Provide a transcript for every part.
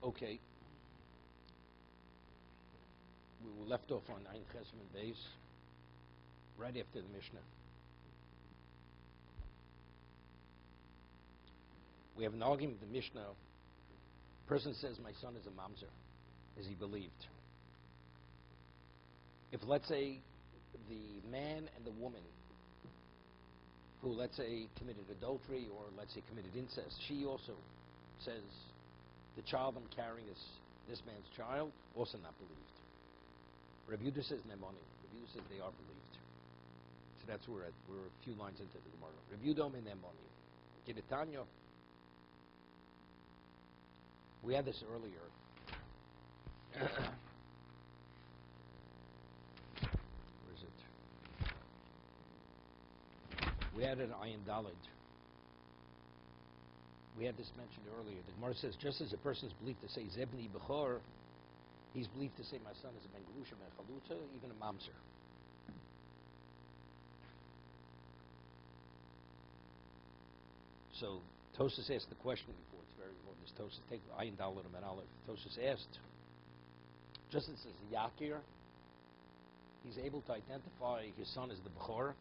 Okay. We were left off on Ein Chesem and Beis, right after the Mishnah. We have an argument with the Mishnah. A person says, my son is a mamzer. Is he believed? If, let's say, the man and the woman who, let's say, committed adultery or, let's say, committed incest, she also says, the child I'm carrying is this man's child, also not believed. Rabbi Yehuda says nemoni. Rabbi Yehuda says they are believed. So that's where we're a few lines into the Gemara. Rabbi Yehuda me nemoni. Kiddushin. We had this earlier. Where is it? We had an ayin dalid. We had this mentioned earlier. The Gemara says, just as a person is believed to say zebni bechor, he's believed to say my son is a ben grusha, ben chalutza, even a mamzer. So Tosas asked the question before. It's very important. This Tosas, take ayin dalid and aleph. Tosas asked, just as a yakir, he's able to identify his son as the bechor.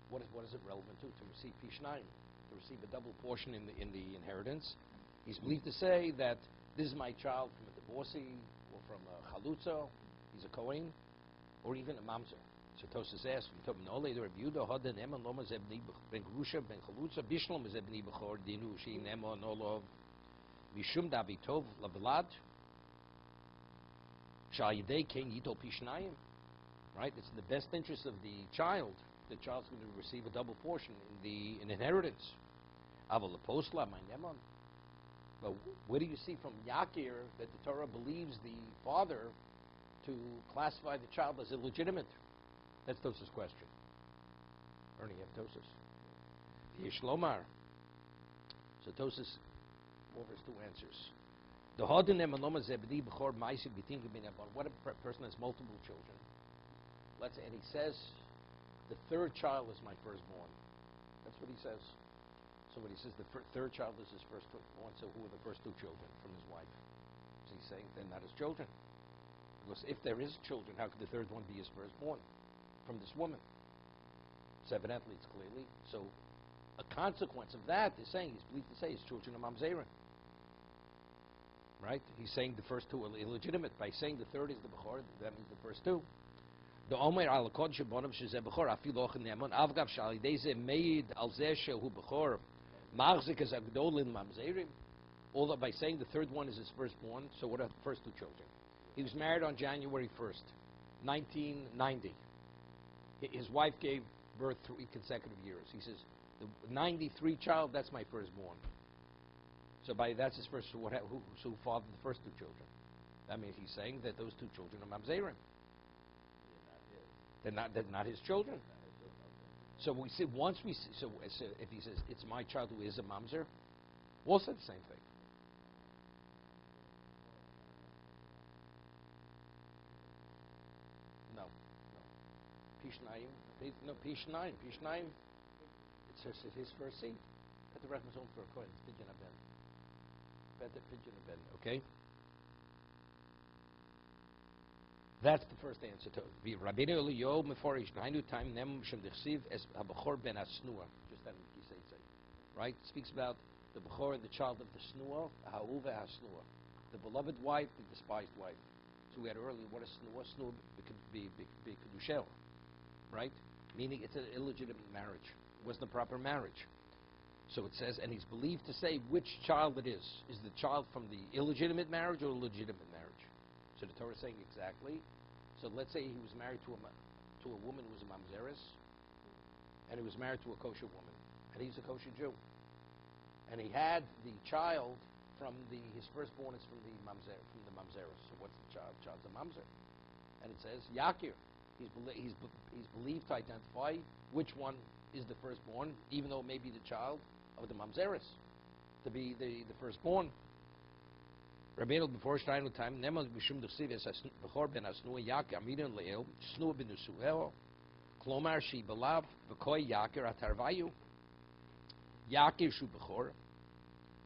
What is it relevant to receive pishnayim, to receive a double portion in the inheritance? He's believed to say that this is my child from a divorcee or from a chalutza, he's a kohen, or even a mamzer. So Tosas asked, Mishum Davitov Lablad Shayidei Ken Yitol Pishnayim. Right? It's in the best interest of the child. The child's going to receive a double portion in inheritance. Aval Aposla my Nemon. But where do you see from Yakir that the Torah believes the father to classify the child as illegitimate? That's Tosas' question. Ernie, you have Tosas. Yishlomar. So Tosas offers two answers. What if a person has multiple children? Let's say, and he says, the third child is my firstborn. That's what he says. So when he says the third child is his firstborn, so who are the first two children from his wife? So he's saying they're not his children. Because if there is children, how could the third one be his firstborn from this woman? So evidently it's clearly. So a consequence of that is saying he's believed to say his children are mamzerim. Right? He's saying the first two are illegitimate. By saying the third is the bechor, that means the first two. The Omer al Kodesh Bonav Shezeh Bechor Afilu Ochen Nemon Avgav Shal Yidei Meid Al Zeh Shehu Bechor Machzik as Agdolin Mamzerim. Although by saying the third one is his firstborn, so what are the first two children? He was married on January 1st, 1990. His wife gave birth 3 consecutive years. He says the 93 child, that's my firstborn. So that's his first. So who fathered the first two children? That means he's saying that those two children are mamzerim. They're not his children. So we see once we see, so if he says it's my child who is a mamzer, we'll say the same thing. No. Pishnayim. No Pishnayim. Pishnayim. It's his first seed. At the reference home for a coin. It's Pidyon Aben. Better Pidyon Aben. Okay. That's the first answer to it. Rabbeinu Eliyahu Meforish Nainu Time Nem Shem Dichsiv Es HaBechor Ben HaSnua. Just that in Kisei. Right? Speaks about the Bechor, the child of the Snua, Ha'uva HaSnua. The beloved wife, the despised wife. So we had earlier, what is Snua? Snua could be Kedushel. Right? Meaning it's an illegitimate marriage. It wasn't a proper marriage. So it says, and he's believed to say which child it is. Is the child from the illegitimate marriage or legitimate marriage? So the Torah is saying exactly. So let's say he was married to a woman who was a mamzeris, and he was married to a kosher woman, and he's a kosher Jew. And he had the child from his firstborn is from the mamzeris. So what's the child? The child's a mamzer. And it says Yakir. He's believed to identify which one is the firstborn, even though it may be the child of the mamzeris, to be the firstborn. Rabbeinu before Steinu time, Nemon Mishum Dechsiv Es Bechor Ben Asnua Yakir Amirin Leo Snua Ben Usuel Klomar Shi Belav V'Koi Yakir Atarvayu Yakir Shu Bechor.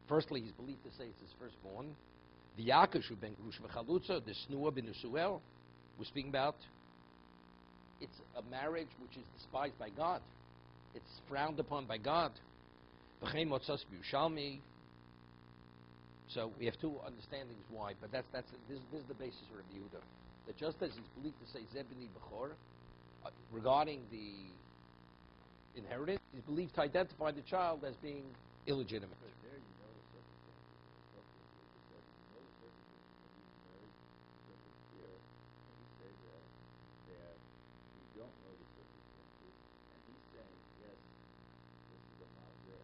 Firstly, he's believed to say it's his firstborn. V'yakashu ben Grush v'chalutza, the snua ben Usuel. We're speaking about it's a marriage which is despised by God. It's frowned upon by God. V'chein motzas b'Yushalmi. So we have two understandings why, but this is the basis of Rabbi Yehuda. That just as he's believed to say Zebini Bechor, regarding the inheritance, he's believed to identify the child as being illegitimate. But there you know the circumstances. Because you know the circumstances when he's married. Because here, he said that we don't know the circumstances, and he's saying, yes, this is a mazer.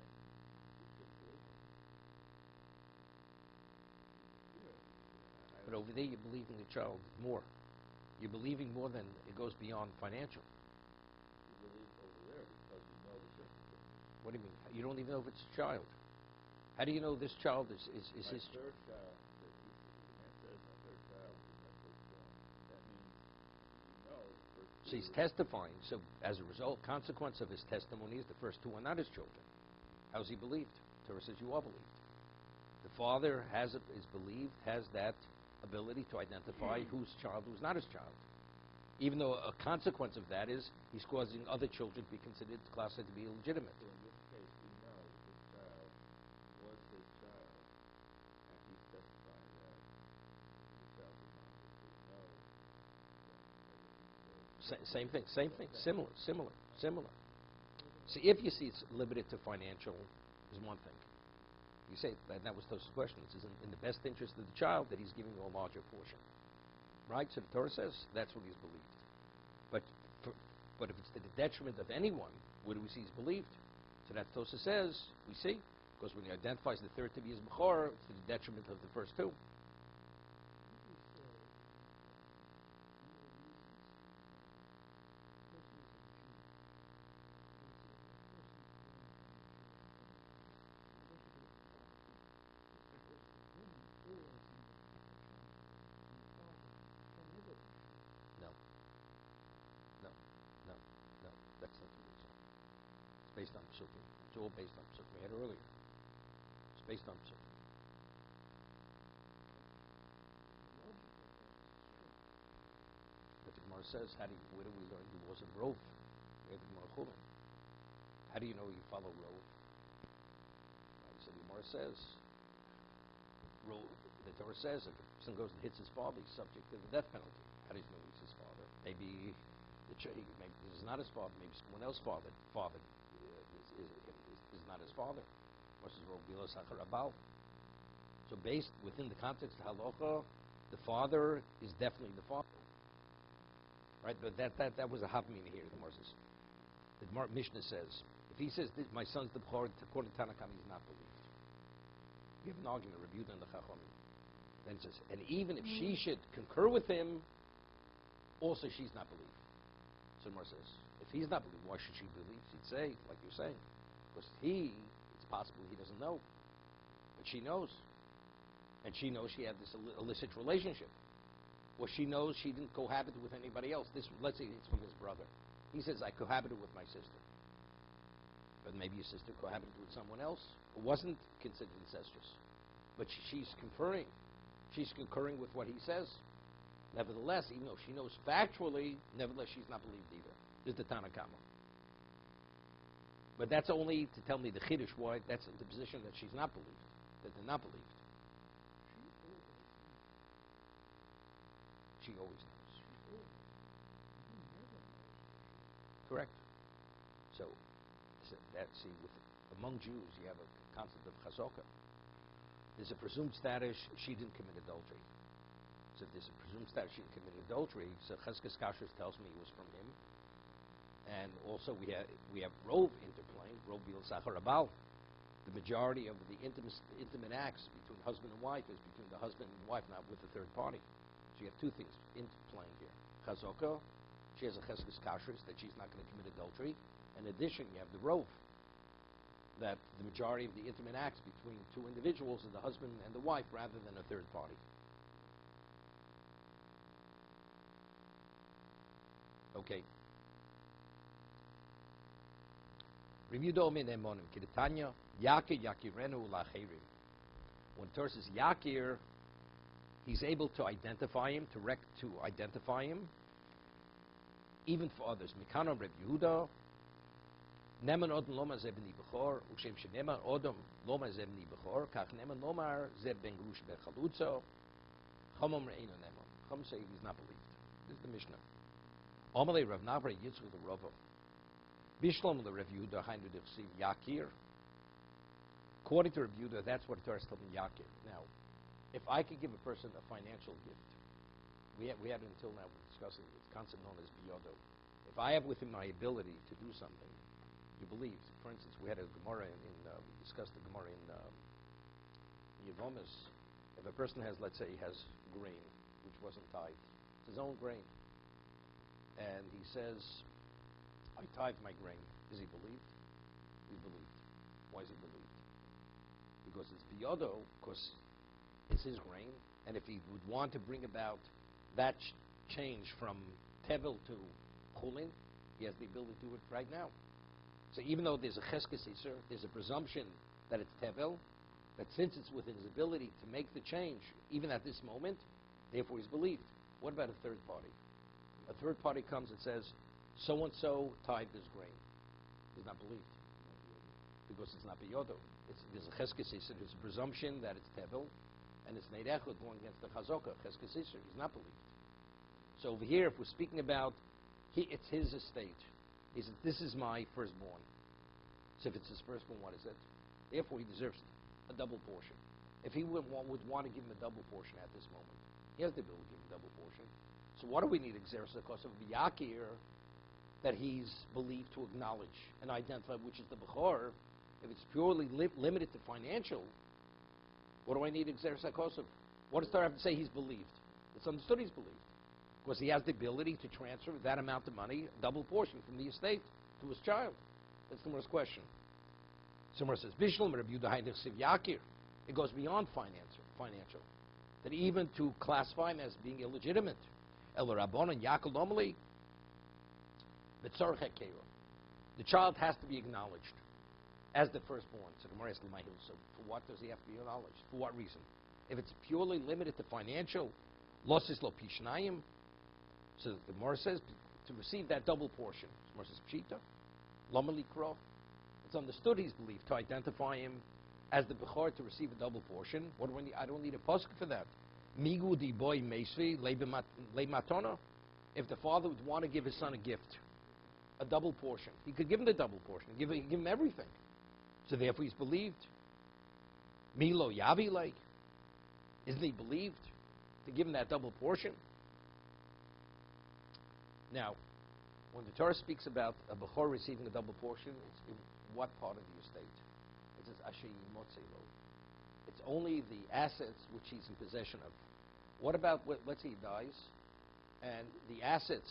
But over there, you're believing the child more. You're believing more than it goes beyond financial. You believe over there because you know the circumstances. What do you mean? You don't even know if it's a child. How do you know this child is his child? Third child, the man says my third child is my firstborn. That means you know the first two. So he's testifying. So as a result, consequence of his testimony is the first two are not his children. How's he believed? Torah says you are believed. The father is believed, has that ability to identify whose child, who's not his child. Even though a consequence of that is he's causing other children to be considered, classified to be illegitimate. So in this case, we know that this child was his child, and he's testifying that the child was not his. We know Same thing, similar. See, if you see it's limited to financial, is one thing. You say, and that was Tos's question, it's in the best interest of the child that he's giving you a larger portion. Right? So the Torah says that's what he's believed. But if it's to the detriment of anyone, where do we see he's believed? So that Tosa says, we see, because when he identifies the third to be his Bechor, it's to the detriment of the first two. No. That's not the reason. It's based on Psukim. It's all based on Psukim. We had it earlier. It's based on Psukim. But the Gemara says, where do we learn he wasn't Rov? We have the Gemara Chulin. How do you know you follow Rov? Right, so the Gemara says, the Torah says, if a person goes and hits his father, he's subject to the death penalty. How do you know he's his father? Maybe maybe this is not his father. Maybe someone else's father is not his father. So based within the context of halacha, the father is definitely the father. Right? But that was a havmina here. The Gemara says. The Gemara Mishnah says, if he says my son's the Bechor, according to Tanakh, he's not believed. We have an argument reviewed in the Chachamim. Then it says, and even if she should concur with him, also she's not believed. So the Gemara says, if he's not believed, why should she believe? She'd say, like you're saying, because it's possible he doesn't know, but she knows, and she knows she had this illicit relationship, or she knows she didn't cohabit with anybody else. Let's say it's from his brother. He says, I cohabited with my sister, but maybe your sister cohabited with someone else who wasn't considered incestuous, but she's conferring. She's concurring with what he says. Nevertheless, even though she knows factually, nevertheless she's not believed either. This is the Tanna Kama. But that's only to tell me the Chiddush why that's the position that she's not believed, that they're not believed. She always knows. Correct. So among Jews, you have a concept of chazaka. There's a presumed status she didn't commit adultery. So if there's a presumed status she didn't commit adultery, so Cheskes Kashrus tells me it was from him. And also we have Rov interplaying, Rov Bil Sachar Abal. The majority of the intimate acts between husband and wife is between the husband and wife, not with the third party. So you have two things interplaying here. Chazaka, she has a Cheskes Kashrus that she's not going to commit adultery. In addition, you have the Rov, that the majority of the intimate acts between two individuals is the husband and the wife rather than a third party. Okay. Reviewdo min emonim kidetanya yakir yakirenu lacherim. When Torah says yakir, he's able to identify him, to identify him, even for others. Mikanom Reb Yehuda, Neman Odom Loma Ze B'ni Bechor, Ushem Sheneman Odom Loma Ze B'ni Bechor, Kach Neman Lomar Ze Ben Grush Bechalutzo, Chomom Re'eno Neman. Chom say he's not believed. This is the Mishnah. Amalei Rav Navra Yitzchak the Ravo. Bishlom the Rav Yehuda Hainu Dechsiv Yakir. According to Rav Yehuda, that's what the Torah is telling Yakir. Now, if I could give a person a financial gift, we had it until now, we're discussing this concept known as biyodo. If I have with him my ability to do something, you believe. For instance, we had a Gemara we discussed the Gemara in Yevomis. If a person has, let's say, he has grain, which wasn't tithed, it's his own grain, and he says, I tithe my grain. Is he believed? He believed. Why is he believed? Because it's biyodo, because it's his grain, and if he would want to bring about that change from tevel to chulin, he has the ability to do it right now. So even though there's a cheskes iser, there's a presumption that it's tevel, that since it's within his ability to make the change, even at this moment, therefore he's believed. What about a third party? A third party comes and says, so-and-so tithed his grain. He's not believed. Because it's not biyodo. There's a cheskes iser, there's a presumption that it's tevel, and it's neidechot going against the chazokah, cheskes iser. He's not believed. So over here, if we're speaking about, it's his estate. He says, this is my firstborn. So if it's his firstborn, what is it? Therefore, he deserves a double portion. If he would want to give him a double portion at this moment, he has the ability to give him a double portion. So what do we need exeris? Because of Yakir, that he's believed to acknowledge and identify, which is the Bechor. If it's purely limited to financial, what do I need exeris? What does Torah have to say he's believed? It's understood he's believed. Because he has the ability to transfer that amount of money, a double portion from the estate, to his child. That's the first question. Somewhere says, Bishlom Rabbi Yehuda Siv Yakir. It goes beyond financial. That even to classify him as being illegitimate. El Rabban and Yaakov Omeli, the child has to be acknowledged as the firstborn. So Gemara asks, so for what does he have to be acknowledged? For what reason? If it's purely limited to financial, Losis Lo Pishnayim, so the Gemara says, to receive that double portion. The Gemara says, Pshita, Lama Likro. It's understood he's believed to identify him as the Bechor to receive a double portion. What do I need? I don't need a pasuk for that. Migu di boy meisvi le matona. If the father would want to give his son a gift, a double portion, he could give him the double portion. Give him everything. So therefore he's believed. Milo yavi like. Isn't he believed to give him that double portion? Now, when the Torah speaks about a Bechor receiving a double portion, it's in what part of the estate? It says Asher Yimotzei Lo. It's only the assets which he's in possession of. What about, let's say he dies, and the assets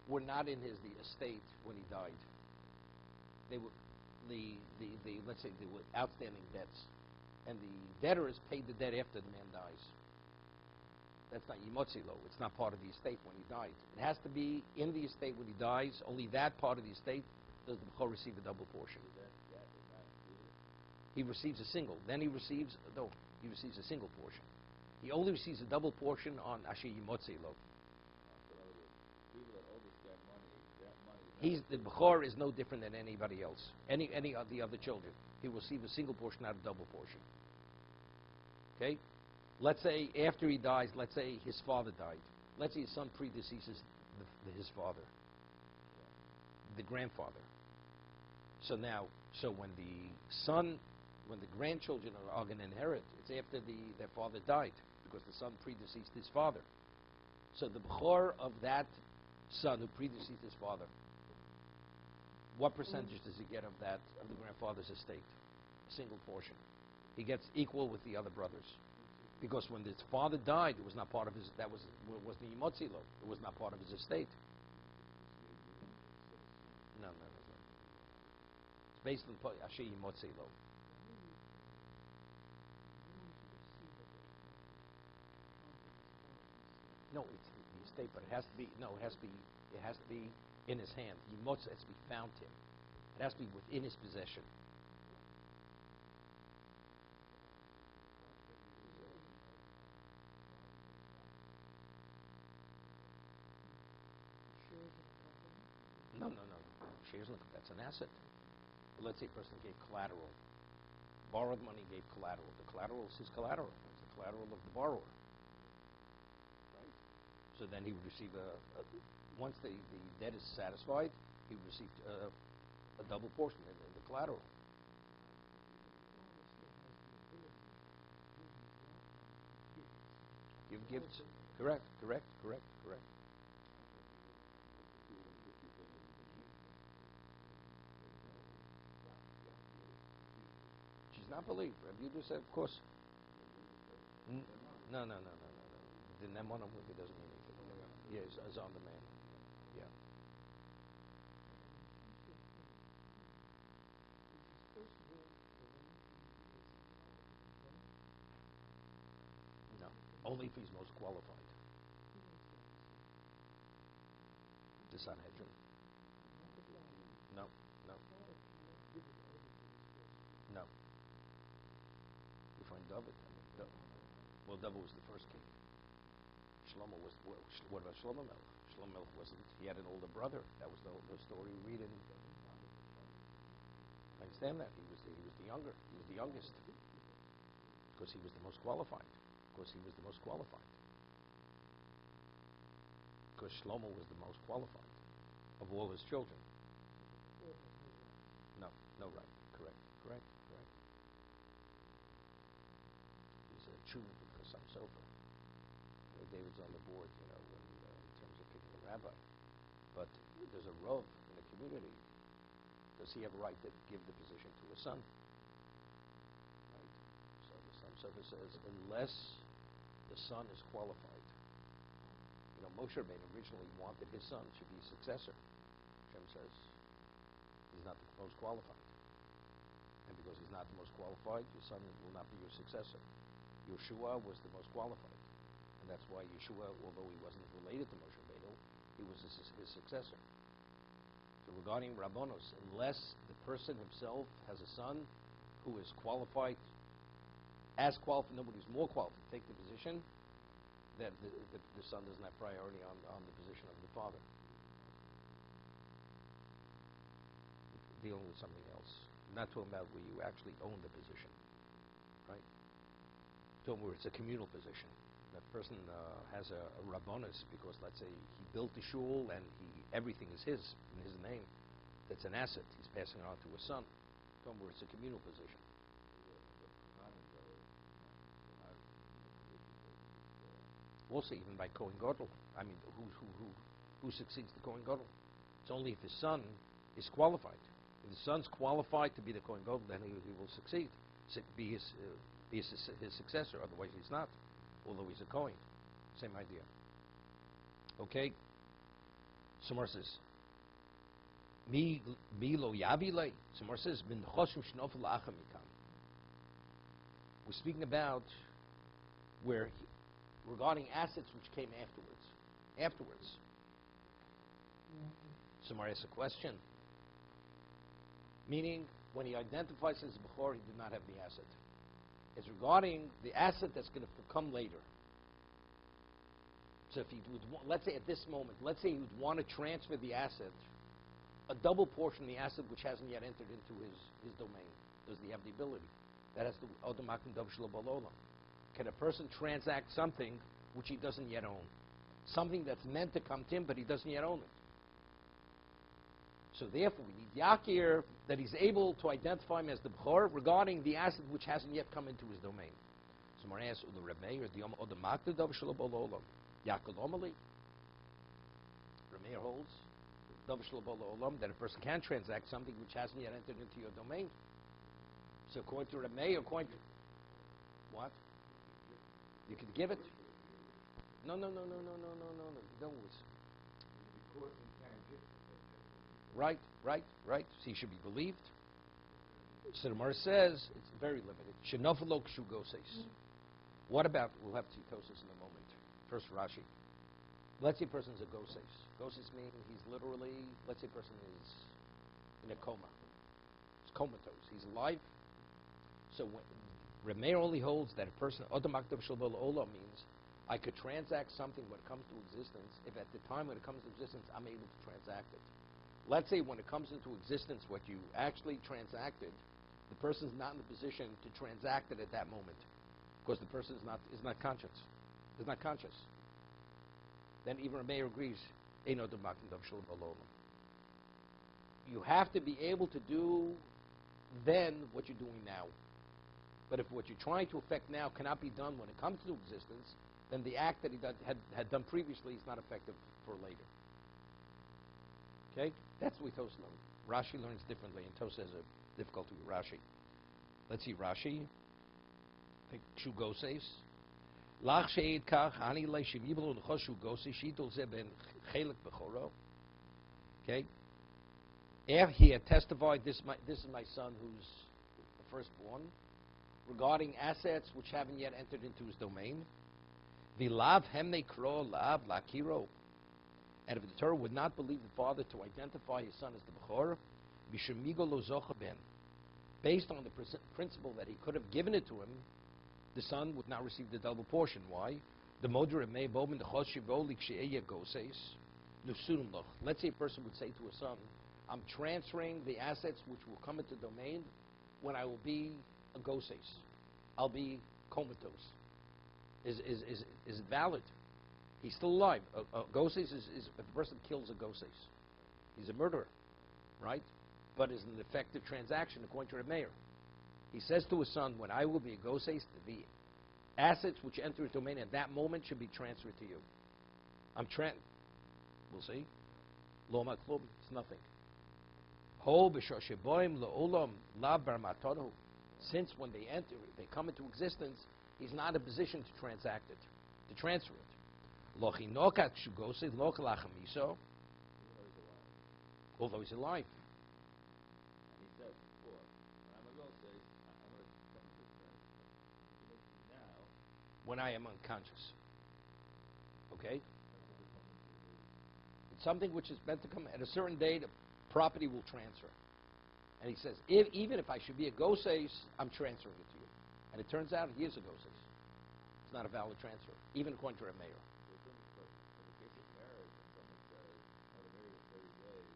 were not in the estate when he died. They were let's say they were outstanding debts, and the debtors paid the debt after the man dies. That's not Yimotzi Lo. It's not part of the estate when he died. It has to be in the estate when he dies. Only that part of the estate does the Bechor receive a double portion. He receives a single. Then he receives a single portion. He only receives a double portion on Asher Yimotzi Lo. The Bechor is no different than anybody else. Any of the other children. He will receive a single portion, not a double portion. Okay? Let's say after he dies, let's say his father died. Let's say his son predeceases his father, the grandfather. So when the grandchildren are going to inherit, it's after their father died, because the son predeceased his father. So the Bechor of that son who predeceased his father, what percentage does he get of the grandfather's estate? A single portion. He gets equal with the other brothers. Because when his father died, it was not part of his, wasn't Yimotzi Lo. It was not part of his estate. No. It's based on Asher Yimotzi Lo. No, it's the estate, but it has to be in his hand. Yimotzi has to be found him. It has to be within his possession. shares in the, that's an asset. But let's say a person gave collateral, borrowed money, gave collateral. The collateral is his collateral. It's the collateral of the borrower. Right? So then he would receive once the debt is satisfied, he would receive a double portion in the collateral. Give gifts. Correct. She's not believed. Rabbi Yehuda said, of course. No. The nemonim doesn't mean anything. Yeah, it's on the man. Yeah. No, only if he's most qualified. The Sanhedrin. No. You find David. Well, David was the first king. Shlomo was. What about Shlomo Melech? Shlomo Melech wasn't. He had an older brother. That was the story we read in. I understand that he was the younger. He was the youngest because he was the most qualified. Because Shlomo was the most qualified of all his children. No, right. Correct. He's a true Chassam Sofer. David's on the board, in terms of picking a rabbi. But there's a Rav in the community. Does he have a right to give the position to his son? Right. So the Chassam Sofer says, unless the son is qualified. Moshe Rabbeinu originally wanted his son should be a successor. Hashem says he's not the most qualified. And because he's not the most qualified, your son will not be your successor. Yeshua was the most qualified. And that's why Yeshua, although he wasn't related to Moshe Rabbeinu, he was his successor. So regarding Rabbonos, unless the person himself has a son who is qualified, nobody's more qualified to take the position, that the son doesn't have priority on the position of the father. Dealing with something else. Not talking about where you actually own the position. Right? Talking where it's a communal position. That person has a rabbonis because, let's say, he built the shul and everything is his, in his name. That's an asset. He's passing it on to his son. Talking where it's a communal position. Also, even by Kohen Gadol. I mean, who succeeds the Kohen Gadol? It's only if his son is qualified. If the son's qualified to be the Kohen Gadol, then he will succeed, be his successor. Otherwise, he's not. Although he's a Kohen, same idea. Okay. Samar says, "Mi lo yabilei." Samar says, "Bin choshim shnofel la'acham mikam." We're speaking about where. Regarding assets which came afterwards. Somebody asks a question. Meaning, when he identifies as Bechor, he did not have the asset. It's regarding the asset that's going to come later. So if he would, let's say at this moment, let's say he would want to transfer the asset, a double portion of the asset which hasn't yet entered into his domain. Does he have the ability? That has to Odomakim Dav Shelo Balolam. Can a person transact something which he doesn't yet own? Something that's meant to come to him, but he doesn't yet own it. So therefore, we need Yakir, that he's able to identify him as the Bechor regarding the asset which hasn't yet come into his domain. So Mar asks, the Rebmeir, or the Makta Dav Shelo Balolam, Yakil Omali. Rebmeir holds, Dav Shelo Balolam, that a person can transact something which hasn't yet entered into your domain. So according to Rebmeir, according to what? You can give it. No. Right. So he should be believed. So the Gemara says it's very limited. Shenofelo kshu goses. What about? We'll have to toast this in a moment. First Rashi. Let's say a person is a goses. Goses means he's literally. Let's say a person is in a coma. He's comatose. He's alive. So when Remeir only holds that a person, Odomaktav Shalbal Ola, means I could transact something when it comes to existence, if at the time when it comes to existence I'm able to transact it. Let's say when it comes into existence, what you actually transacted, the person's not in the position to transact it at that moment, because the person is not conscious. Is not conscious. Then even Rameir agrees. You have to be able to do then what you're doing now. But if what you're trying to effect now cannot be done when it comes to existence, then the act that he had done previously is not effective for later. Okay? That's what Tos learns. Rashi learns differently, and Tos has a difficulty with Rashi. Let's see Rashi. I think Shugo says, Lach she'ed kach, ani le shemibelu nechos Shugo says, shitol ze ben chelik bechoro. Okay? After he had testified, this is my son who's the firstborn, regarding assets which haven't yet entered into his domain. Vilav hemne kro lav lakiro. And if the Torah would not believe the father to identify his son as the Bechor, Mishamigo lo zocha ben. Based on the principle that he could have given it to him, the son would not receive the double portion. Why? The Moder may bomen the choshivo liksheeya goses nusunum loch. Let's say a person would say to a son, I'm transferring the assets which will come into domain when I will be a goses. I'll be comatose. Is it valid? He's still alive. A goses is if a person kills a goses. He's a murderer, right? But is an effective transaction according to Rameir. He says to his son, when I will be a goses, the assets which enter his domain at that moment should be transferred to you. We'll see. Lo maklum, it's nothing. Ho b'shosheboim le'olam la barmatonu. Since when they enter, they come into existence, he's not in a position to transact it, to transfer it. Lo chinokat shugosei lo kalachamiso. Although he's alive. And he said before, when I'm a goses, I'm going to come to this now. When I am unconscious. Okay? It's something which is meant to come at a certain date, a property will transfer. And he says, even if I should be a goses, I'm transferring it to you. And it turns out he is a goses. It's not a valid transfer, even according to a mayor. But in the case of marriage, when someone says, oh, the marriage is 30 days,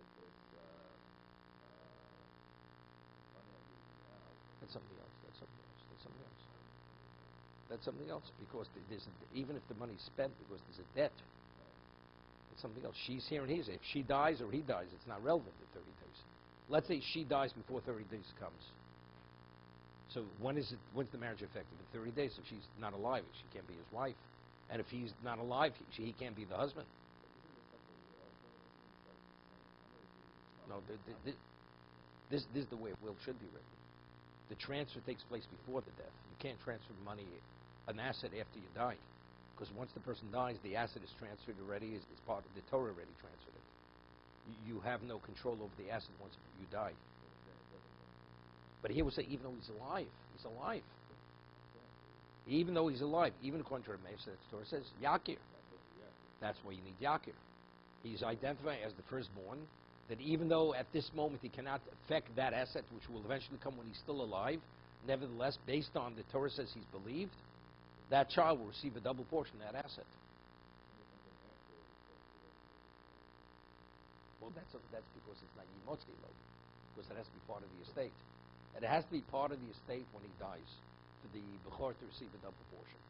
it's money I'm giving you now. That's something else. That's something else because even if the money's spent because there's a debt, it's something else. She's here and he's here. If she dies or he dies, it's not relevant to 30 days. Let's say she dies before 30 days comes. So when's the marriage effective? In 30 days. If she's not alive, she can't be his wife. And if he's not alive, he can't be the husband. No, this is the way a will should be written. The transfer takes place before the death. You can't transfer money, an asset after you die. Because once the person dies, the asset is transferred already, is part of the Torah already transferred it. You have no control over the asset once you die. But here we say, even though he's alive. Even though he's alive, even according to Rameir, the Torah says, Yakir. That's why you need Yakir. He's identified as the firstborn, that even though at this moment he cannot affect that asset, which will eventually come when he's still alive, nevertheless, based on the Torah says he's believed, that child will receive a double portion of that asset. Well, that's because it's not Yimotzi Lo, because it has to be part of the estate. And it has to be part of the estate when he dies, for the Bechor to receive a double portion.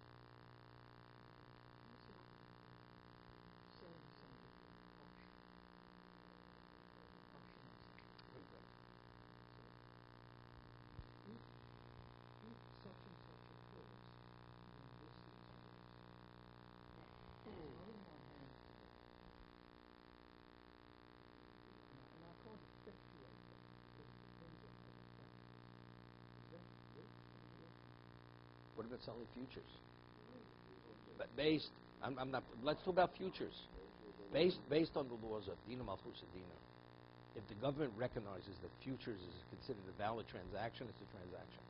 What about selling futures? But let's talk about futures. Based on the laws of Dina Malchus Dina, if the government recognizes that futures is considered a valid transaction, it's a transaction.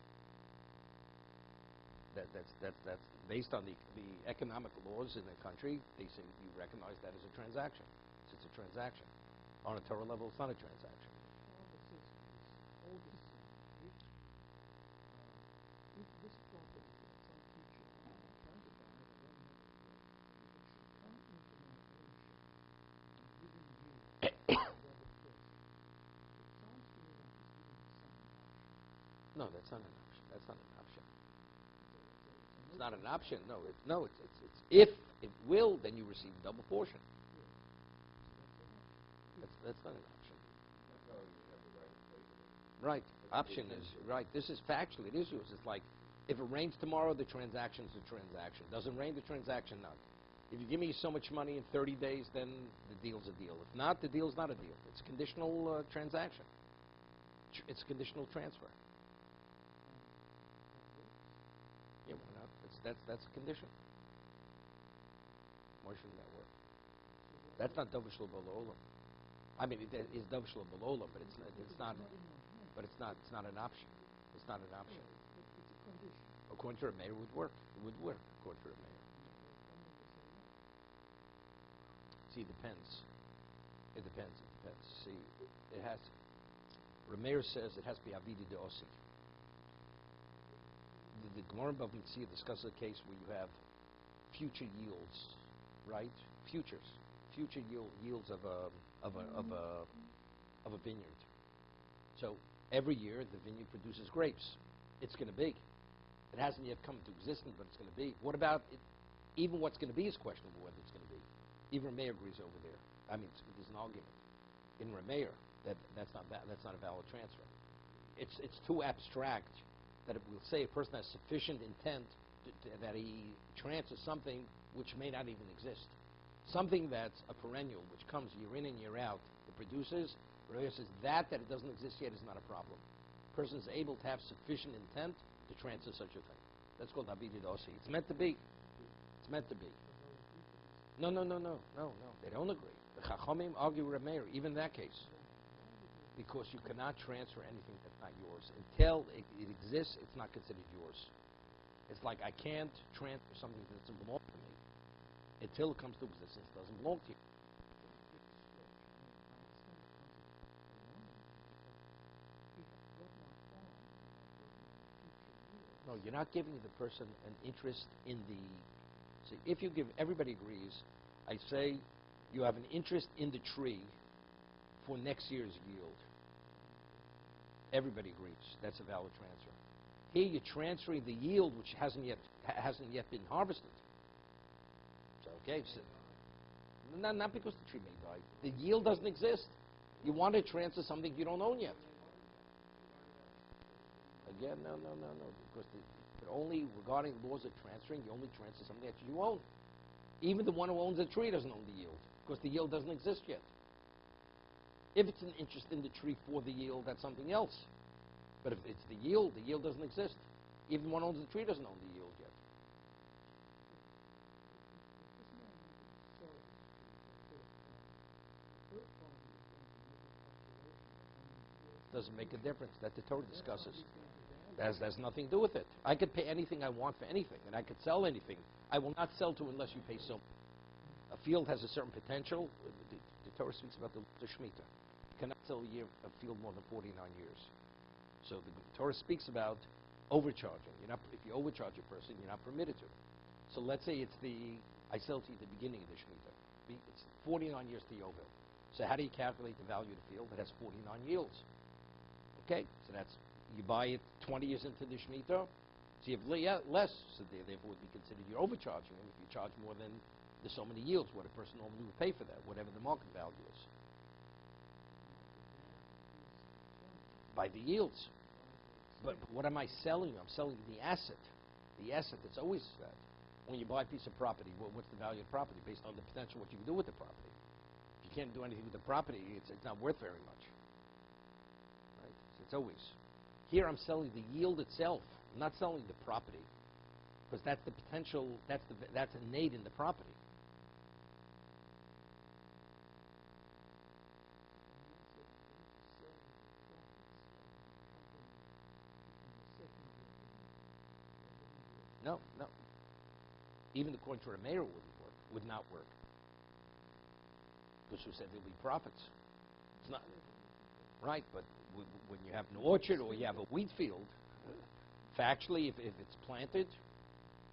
That's based on the economic laws in the country. They say you recognize that as a transaction. So it's a transaction. On a Torah level, it's not a transaction. No, that's not an option. That's not an option. It's not an option. No, it's if it will, then you receive a double portion. That's not an option. That's how you have the right to pay for it. Right. Option is right. This is factual. It is yours. It's like if it rains tomorrow, the transaction's a transaction. Doesn't rain, the transaction not. If you give me so much money in 30 days, then the deal's a deal. If not, the deal's not a deal. It's a conditional transaction. It's a conditional transfer. Yeah, why not? That's a condition. Why shouldn't that work? That's not Dovishla Balola. I mean, it is Dovishla Balola, but it's not. But it's not an option. It's not an option. According to a mayor, it would work. It would work according to a mayor. See, it depends. It depends. See, it has. Rameir says it has to be Avidi de Osi. The Gemara above Mitzvah discusses a case where you have future yields, right? Future yields of a vineyard. So every year the vineyard produces grapes. It's going to be. It hasn't yet come into existence, but it's going to be. What about it? Even what's going to be is questionable whether it's going to be. Even Rameir agrees over there. I mean, there's an argument in Rameir that's not a valid transfer. It's too abstract that it will say a person has sufficient intent that he transfers something which may not even exist. Something that's a perennial, which comes year in and year out, it produces. Rameir says that it doesn't exist yet is not a problem. A person is able to have sufficient intent to transfer such a thing. That's called Abidi Dosi. It's meant to be. It's meant to be. No. They don't agree. The Chachamim argue with Rameir, even in that case. Because you cannot transfer anything that's not yours. Until it exists, it's not considered yours. It's like I can't transfer something that doesn't belong to me. Until it comes to existence, it doesn't belong to you. No, you're not giving the person an interest in the... See, if you give... Everybody agrees. I say you have an interest in the tree for next year's yield. Everybody agrees. That's a valid transfer. Here you're transferring the yield which hasn't yet been harvested. So, okay. So, not because the tree may die. The yield doesn't exist. You want to transfer something you don't own yet. Again, no. Because but only regarding laws of transferring, you only transfer something that you own. Even the one who owns the tree doesn't own the yield because the yield doesn't exist yet. If it's an interest in the tree for the yield, that's something else. But if it's the yield doesn't exist. Even one who owns the tree doesn't own the yield yet. Doesn't make a difference. That the Torah discusses. There's nothing to do with it. I could pay anything I want for anything, and I could sell anything. I will not sell to unless you pay so. A field has a certain potential. The Torah speaks about the Shemitah. You cannot sell a field more than 49 years. So the Torah speaks about overcharging. If you overcharge a person, you're not permitted to. So let's say I sell to you at the beginning of the Shemitah. It's 49 years to Yovel. So how do you calculate the value of the field? It has 49 yields. Okay, so you buy it 20 years into the Shemitah, so you have less, so therefore it would be considered you're overcharging them if you charge more than the so many yields, what a person normally would pay for that, whatever the market value is. By the yields. But what am I selling you? I'm selling you the asset. The asset, it's always that. When you buy a piece of property, what's the value of the property based on the potential what you can do with the property? If you can't do anything with the property, it's not worth very much. Right? So it's always. Here I'm selling the yield itself. I'm not selling the property because that's the potential. That's innate in the property. No. Even according to Rameir would not work. Because who said there'll be profits? It's not right, but when you have an orchard or you have a wheat field, factually, if it's planted,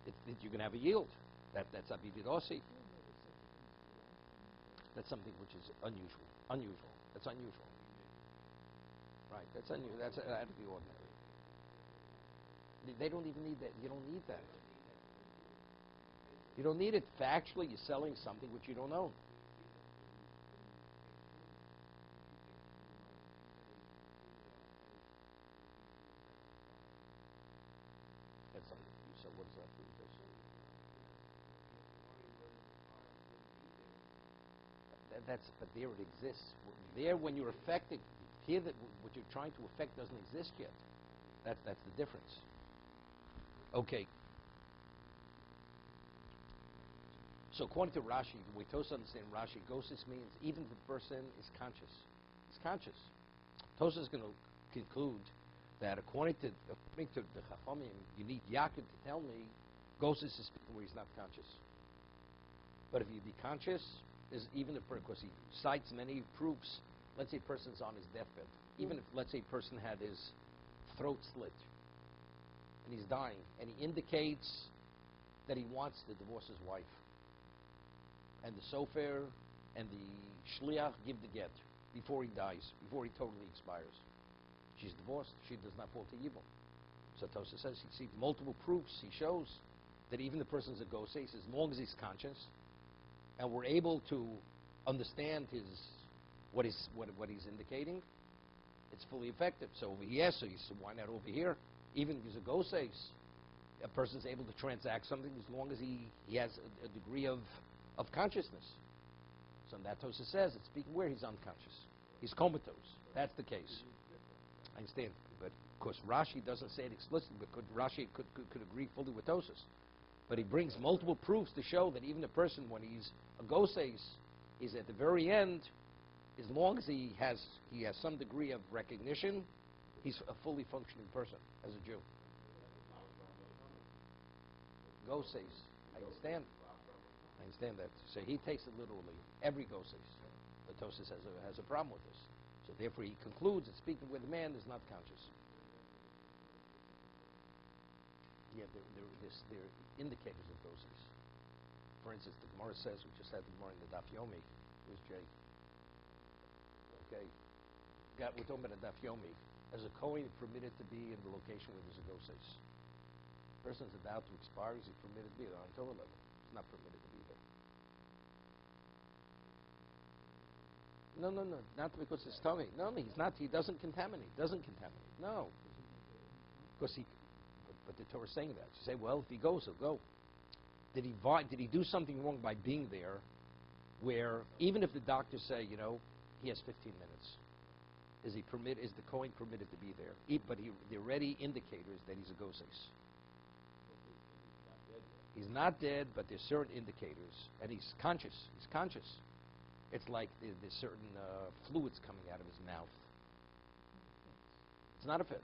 you're going to have a yield. That's Abidid Osi. That's something which is unusual. That's unusual. Right, that's unusual. That's out of the ordinary. They don't even need that. You don't need that. You don't need it. Factually, you're selling something which you don't own. That's something. So what does that do? But there it exists. There, when you're affecting, here that what you're trying to affect doesn't exist yet. That's the difference. Okay. So according to Rashi, the way Tosas understands Rashi, gnosis means even if the person is conscious. He's conscious. Tosas is going to conclude that according to the Chachamim, you need Yaakov to tell me gnosis is speaking where he's not conscious. But if you be conscious, is even if, because he cites many proofs, let's say a person's on his deathbed, even if, let's say a person had his throat slit, and he's dying, and he indicates that he wants to divorce his wife, and the sofer and the shliach give the get before he dies, before he totally expires. She's divorced. She does not fall to evil. So Tosas says he sees multiple proofs. He shows that even the person's a gosei, as long as he's conscious, and we're able to understand what he's indicating, it's fully effective. So over here, so why not over here? Even if he's a gosei, a person's able to transact something as long as he has a degree of consciousness. So that Tosas says it's speaking where he's unconscious. He's comatose. That's the case. I understand. But of course Rashi doesn't say it explicitly, but Rashi could agree fully with Tosas. But he brings multiple proofs to show that even a person, when he's a gosei, is at the very end, as long as he has some degree of recognition, he's a fully functioning person as a Jew. Gosei, I understand. I understand that. So he takes it literally. Every gosei. But Tosas has a problem with this. So therefore he concludes that speaking with a man is not conscious. Yeah, they're indicators of gosei. For instance, the Gemara says, we just had the Gemara in the Daf Yomi. Who's Jay? Okay. We're talking about a Daf Yomi. As a Kohen, permitted to be in the location where there's a gosei. Person's about to expire, is he permitted to be there on Torah level? He's not permitted to be there. No, not because it's tummy. No, he's not. He doesn't contaminate. No, because but the Torah is saying that. You say, well, if he goes, he'll go. Did he do something wrong by being there? Where even if the doctors say, he has 15 minutes, is the Kohen permitted to be there? But the already indicators that he's a gosei. He's not dead, but there's certain indicators, and he's conscious. It's like there's certain fluids coming out of his mouth. It's not a fit.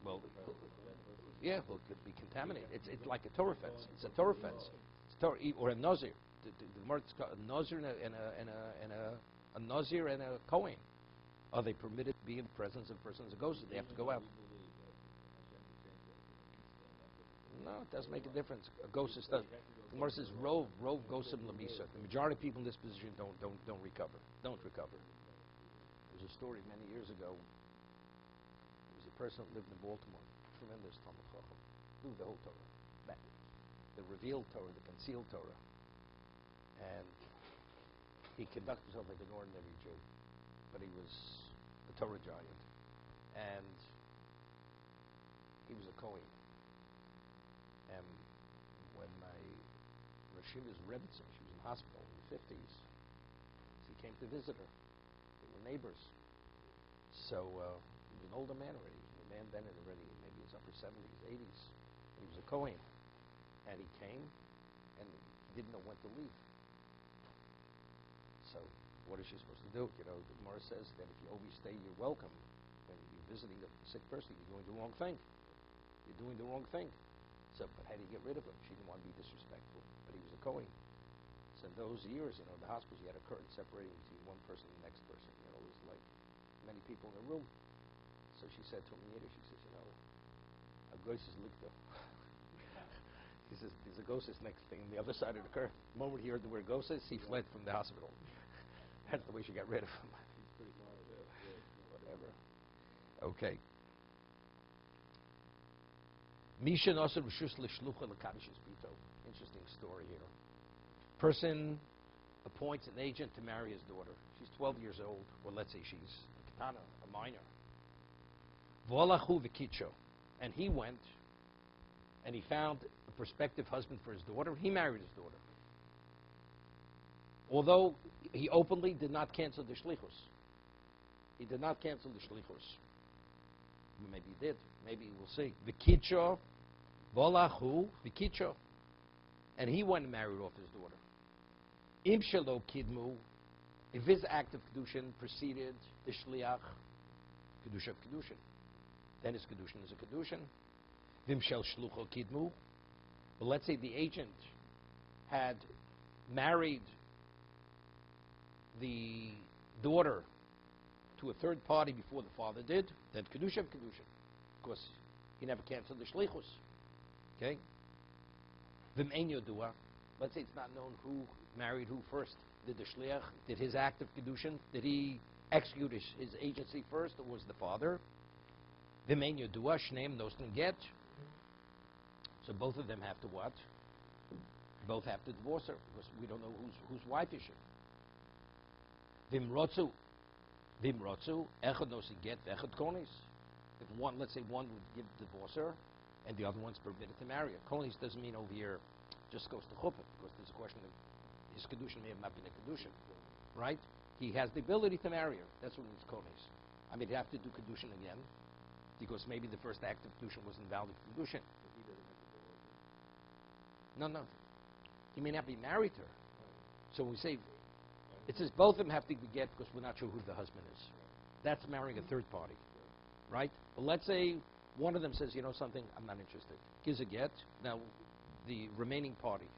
Well, it could be contaminated. It's like a Torah fence. It's a Torah fence. It's Torah, or a Nazir. The Gemara is called a Nazir a Nazir and a Kohen. Are they permitted to be in the presence of persons who goes? They have to go out. No, it doesn't make a difference. A ghost is the Gemara says rov gosim lamisa. The majority of people in this position don't recover. Don't recover. There's a story many years ago. There was a person who lived in Baltimore. Tremendous Talmud Chacham. Knew the whole Torah. The revealed Torah, the concealed Torah. And he conducted himself like an ordinary Jew. But he was a Torah giant. And he was a Kohen. And when my Rashiva's Rebbitzin, she was in hospital in the 50s, so he came to visit her. They were neighbors. So he was an older man already. The man then already, maybe his upper 70s, 80s. And he was a Kohen. And he came and didn't know when to leave. So what is she supposed to do? The Gemara says that if you overstay your welcome when you're visiting a sick person, you're doing the wrong thing. You're doing the wrong thing. So, but how do you get rid of him? She didn't want to be disrespectful, but he was a Kohen. So in those years, the hospitals, you had a curtain separating between one person and the next person. It was like many people in the room. So she said to him in Yiddish, she says, a ghost is likto. He says, there's a ghost next thing on the other side of the curtain. The moment he heard the word ghost, he fled from the hospital. That's the way she got rid of him. Whatever. Okay. Misha Nosar Rishus L'Shlucha L'Kadishis Pito. Interesting story here. Person appoints an agent to marry his daughter. She's 12 years old, or let's say she's a katana, a minor. V'olachu v'kicho. And he went and he found a prospective husband for his daughter. He married his daughter. Although he openly did not cancel the shlichus. He did not cancel the shlichus. Maybe he did. Maybe we'll see. V'kicho, v'olachu v'kicho. And he went and married off his daughter. Im shelo kidmu, if his act of kiddushin preceded the shliach kiddush of kiddushin, then his kiddushin is a kiddushin. Vim shel shlucho kidmu. But let's say the agent had married the daughter to a third party before the father did, then kiddush of kiddushin. Of course, he never canceled the shlichus. Okay? Vim ein yodua. Let's say it's not known who married who first. Did the shliach, did his act of kiddushin, did he execute his agency first, or was the father? Vim ein yodua, shneim nosnin get. So both of them have to what? Both have to divorce her, because we don't know whose wife is she. Vim rotzu, echad nosin get, echad konis. If one, let's say one would give divorce her, and the other one's permitted to marry her. Konis doesn't mean over here just goes to chuppah, because there's a question of his kedushin may have not been a kedushin, right? He has the ability to marry her. That's what it means konis. I mean, he'd have to do kedushin again, because maybe the first act of kedushin wasn't valid kedushin. No. He may not be married to her. So we say, it says both of them have to be get because we're not sure who the husband is. That's marrying a third party, right? But let's say one of them says, you know something, I'm not interested. Gives a get. Now, the remaining party,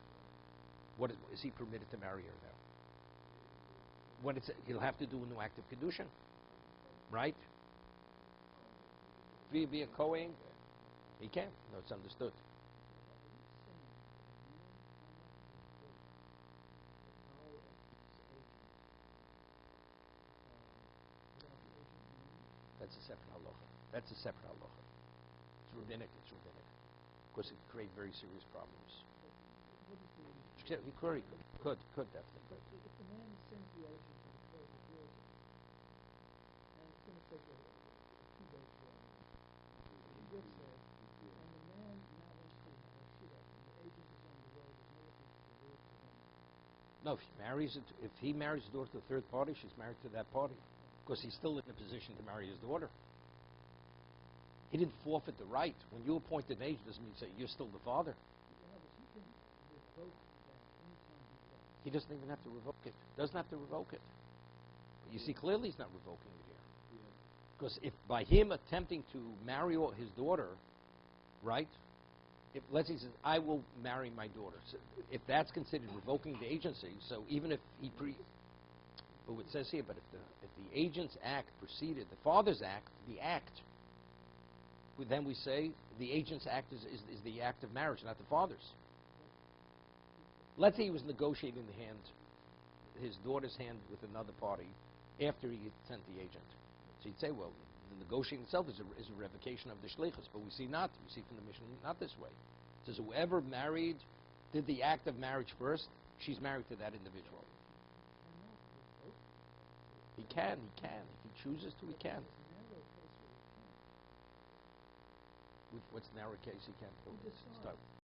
what is he permitted to marry her now? When he'll have to do a new act of kiddushin, right? Be a Kohen, he can. No, it's understood. That's a separate halacha. It's rabbinic. Of course, it could create very serious problems. He could definitely. But if the man sends the agent to the court of divorce, and it's going to take a few days for him, he gets there, and the man now wants to shoot up, and the agent is on the road, there's no place to divorce for him. No, if he marries his daughter to a third party, she's married to that party. Because he's still in a position to marry his daughter. He didn't forfeit the right. When you appoint an agent, doesn't mean say you're still the father. Yeah, but he can revoke that anytime he wants. He doesn't even have to revoke it. Doesn't have to revoke it. But you see, clearly he's not revoking it here. Because if by him attempting to marry his daughter, right? If let's say he says, I will marry my daughter. So if that's considered revoking the agency, so even if he but it says here, but if the agent's act preceded the father's act, then we say the agent's act is the act of marriage, not the father's. Let's say he was negotiating his daughter's hand with another party after he had sent the agent. So you'd say, well, the negotiating itself is a revocation of the shlichus, but we see from the Mishnah, not this way. It says whoever did the act of marriage first, she's married to that individual. He can. If he chooses to, he can. What's narrow case he can't?